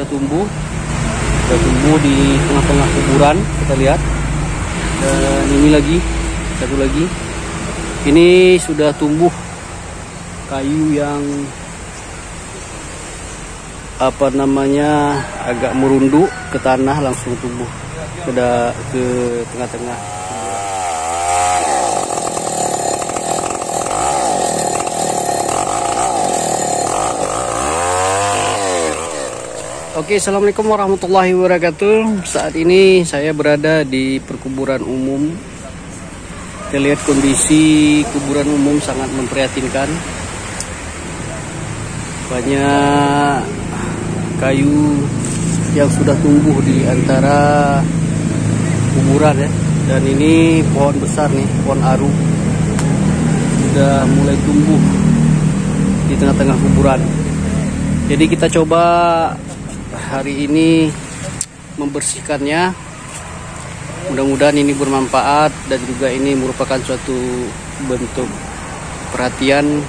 sudah tumbuh di tengah-tengah kuburan, kita lihat. Dan ini lagi, satu lagi, ini sudah tumbuh kayu yang agak merunduk ke tanah, langsung tumbuh ke tengah-tengah. Oke, assalamualaikum warahmatullahi wabarakatuh. Saat ini saya berada di perkuburan umum. Kita lihat kondisi kuburan umum sangat memprihatinkan. Banyak kayu yang sudah tumbuh di antara kuburan ya. Dan ini pohon besar nih, pohon aru, sudah mulai tumbuh di tengah-tengah kuburan. Jadi kita coba hari ini membersihkannya. Mudah-mudahan ini bermanfaat dan juga ini merupakan suatu bentuk perhatian,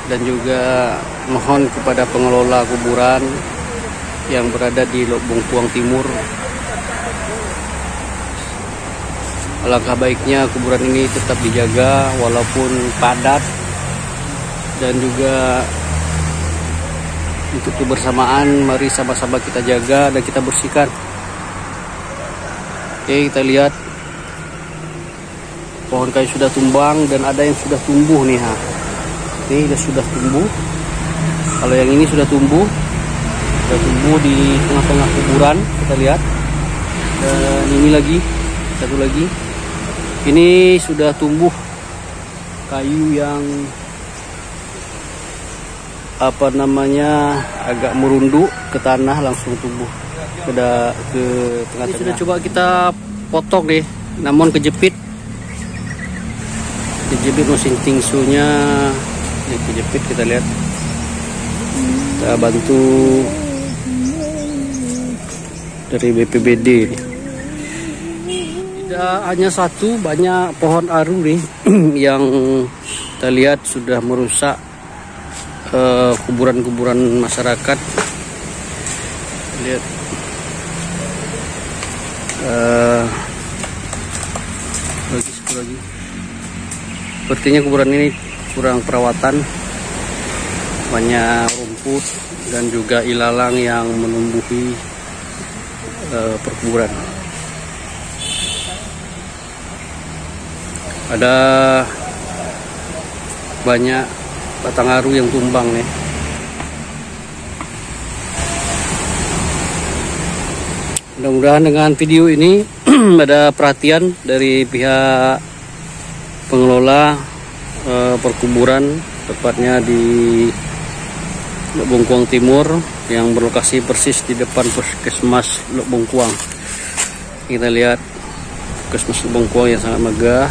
dan juga mohon kepada pengelola kuburan yang berada di Lok Bongkuang Timur, alangkah baiknya kuburan ini tetap dijaga walaupun padat, dan juga untuk kebersamaan mari sama-sama kita jaga dan kita bersihkan. Oke, kita lihat pohon kayu sudah tumbang dan ada yang sudah tumbuh nih. Ini sudah tumbuh. Kalau yang ini sudah tumbuh di tengah-tengah kuburan, kita lihat. Dan ini lagi, satu lagi, ini sudah tumbuh kayu yang agak merunduk ke tanah, langsung tumbuh ke tengah-tengah. Ini sudah coba kita potong nih, namun kejepit mesin tingsunya. Ini kejepit, kita lihat. Kita bantu dari BPBD ini. Tidak hanya satu, banyak pohon aru nih yang kita lihat sudah merusak kuburan-kuburan masyarakat. Lihat lagi. Sepertinya kuburan ini kurang perawatan, banyak rumput dan juga ilalang yang menumbuhi perkuburan. Ada banyak batang aru yang tumbang nih. Mudah-mudahan dengan video ini ada perhatian dari pihak pengelola perkuburan, tepatnya di Lok Bongkuang Timur yang berlokasi persis di depan Puskesmas Lok Bongkuang. Kita lihat Puskesmas Lok Bongkuang yang sangat megah.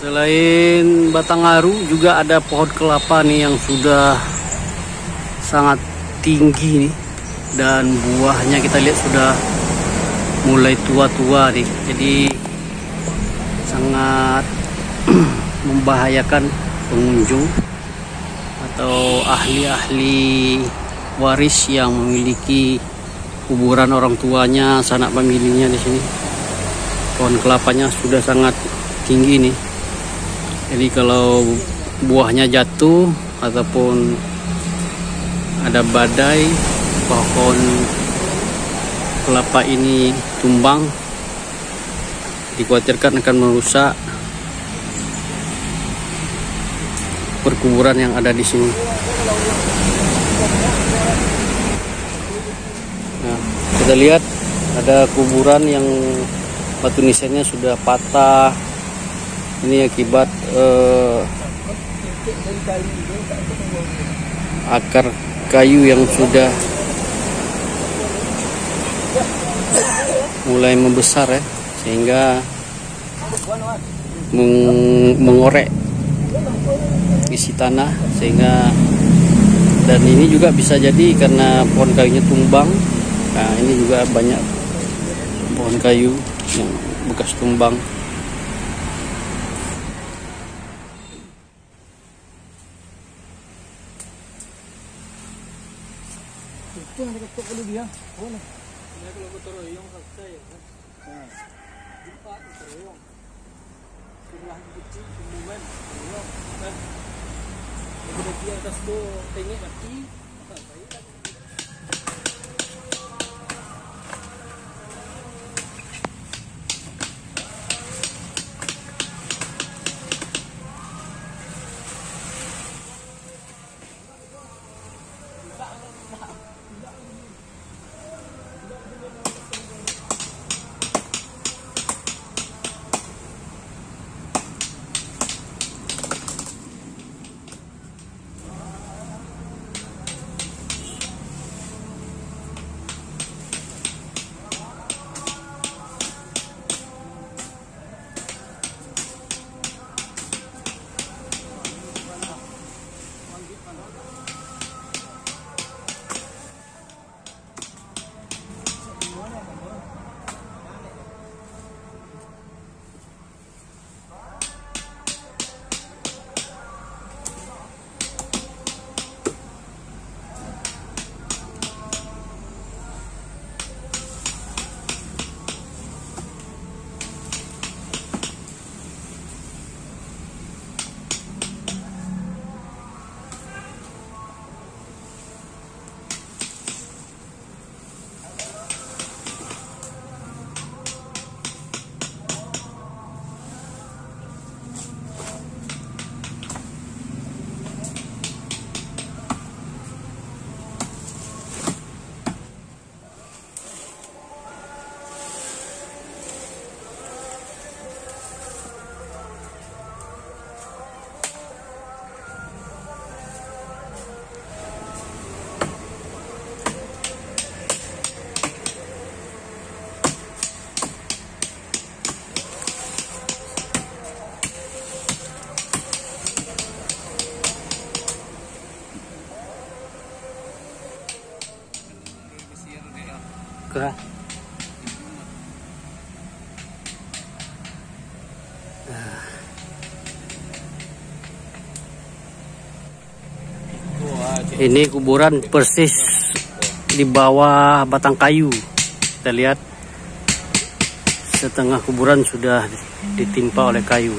Selain batang aru, juga ada pohon kelapa nih yang sudah sangat tinggi nih, dan buahnya kita lihat sudah mulai tua-tua nih. Jadi sangat membahayakan pengunjung atau ahli-ahli waris yang memiliki kuburan orang tuanya, sanak familinya di sini. Pohon kelapanya sudah sangat tinggi nih. Jadi kalau buahnya jatuh ataupun ada badai, pohon kelapa ini tumbang, dikhawatirkan akan merusak perkuburan yang ada di sini. Nah, kita lihat ada kuburan yang batu nisannya sudah patah. Ini akibat akar kayu yang sudah mulai membesar ya, sehingga mengorek isi tanah, sehingga, dan ini juga bisa jadi karena pohon kayunya tumbang. Nah, ini juga banyak pohon kayu yang bekas tumbang. Ito na nagkatok ulit dia. Oh na. Ini kalau betul yang saya. Nah, Jumpa betul yang. Sebelah kecil kemudian yang kan. Jadi dia atas tu tengok mati. Apa saya kan. Kerah. Ini kuburan persis di bawah batang kayu. Kita lihat setengah kuburan sudah ditimpa oleh kayu.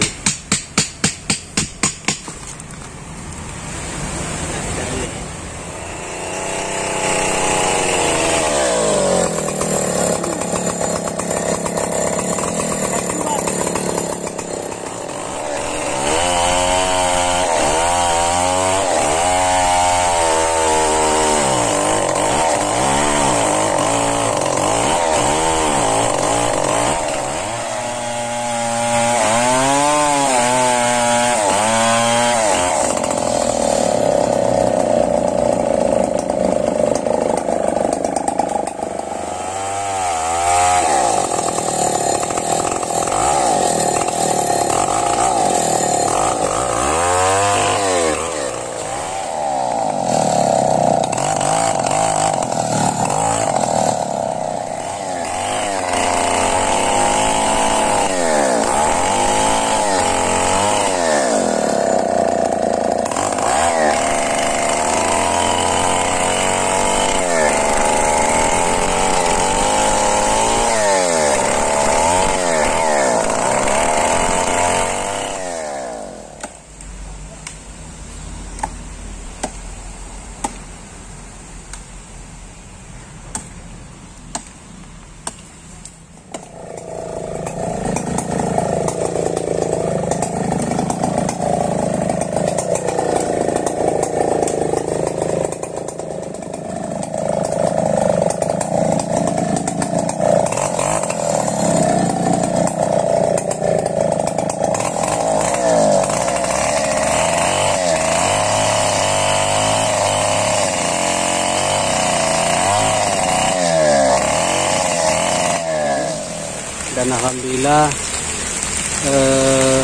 Dan alhamdulillah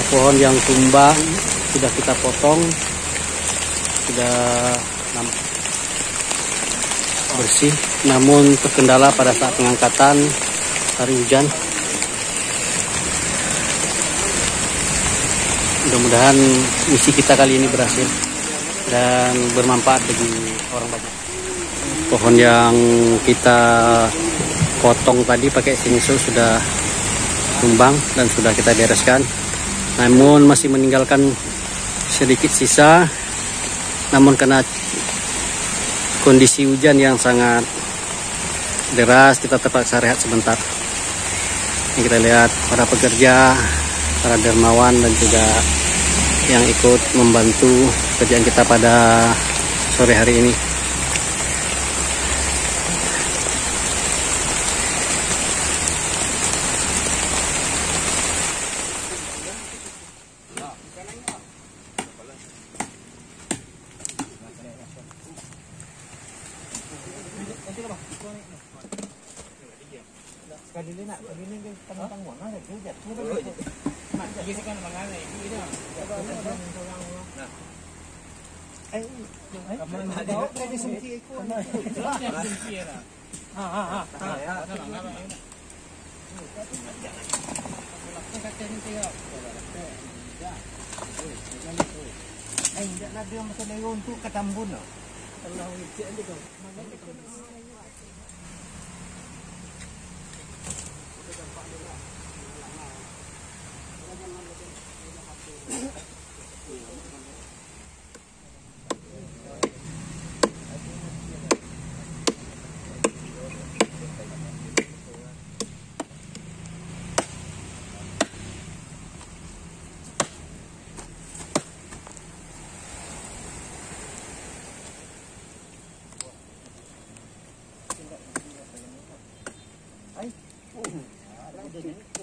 pohon yang tumbang sudah kita potong, sudah bersih, namun terkendala pada saat pengangkatan hari hujan. Mudah-mudahan misi kita kali ini berhasil dan bermanfaat bagi orang banyak. pohon yang kita potong tadi pakai chainsaw sudah tumbang dan sudah kita bereskan, namun masih meninggalkan sedikit sisa. Namun karena kondisi hujan yang sangat deras, kita terpaksa rehat sebentar. Ini kita lihat para pekerja, para dermawan dan juga yang ikut membantu kerjaan kita pada sore hari ini. Dia macam lego untuk ketambun lah.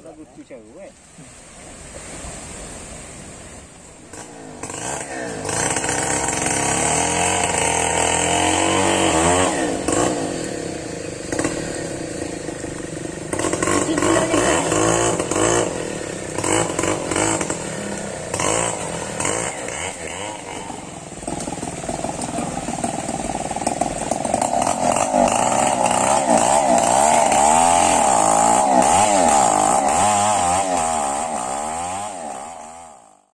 Lagu tu cewek.